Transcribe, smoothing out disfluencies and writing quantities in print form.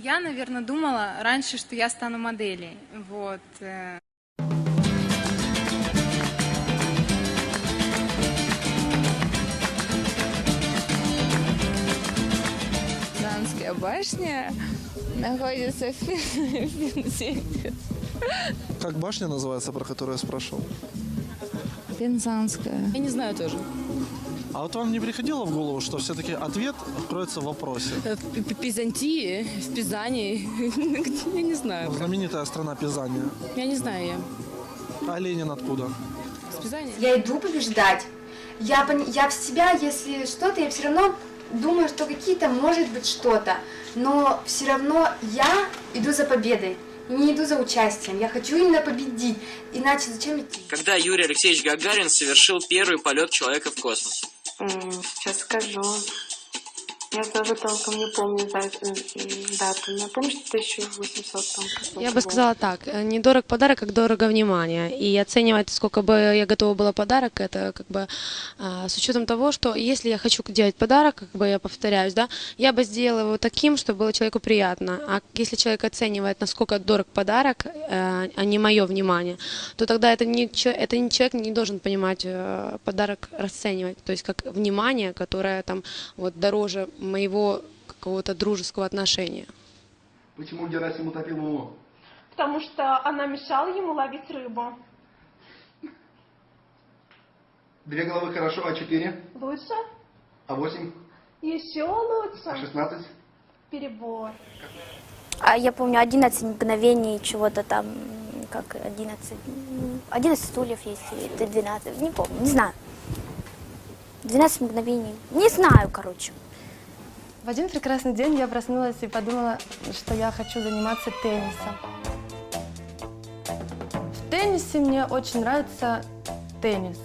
Я, наверное, думала раньше, что я стану моделью. Вот. Пизанская башня находится в Пензе. Как башня называется, про которую я спрашивал? Пензанская. Я не знаю тоже. А вот вам не приходило в голову, что все-таки ответ кроется в вопросе? В Пизантии, в Пизане. Я не знаю. Знаменитая страна Пизания. Я не знаю я. А Ленин откуда? С Пизани? Я иду побеждать. Я в себя, если что-то, я все равно думаю, что какие-то, может быть, что-то. Но все равно я иду за победой. И не иду за участием. Я хочу именно победить. Иначе зачем идти? Когда Юрий Алексеевич Гагарин совершил первый полет человека в космос? Сейчас скажу. Я тоже толком не помню дату. Я помню, что 1800 там. Я бы сказала так, не дорог подарок, как дорого внимание. И оценивать, сколько бы я готова была подарок, это как бы с учетом того, что если я хочу делать подарок, как бы я повторяюсь, да, я бы сделала его таким, чтобы было человеку приятно. А если человек оценивает, насколько дорог подарок, а не мое внимание, то тогда человек не должен понимать подарок расценивать. То есть как внимание, которое там вот дороже моего какого-то дружеского отношения. Почему Герасим утопил Луну? Потому что она мешала ему ловить рыбу. 2 головы хорошо, а 4? Лучше? А 8? Еще лучше. А 16? Перебор. А я помню 11 мгновений чего-то там, как 11 стульев есть, или 12, не помню, не знаю. 12 мгновений, не знаю, короче. В один прекрасный день я проснулась и подумала, что я хочу заниматься теннисом. В теннисе мне очень нравится теннис.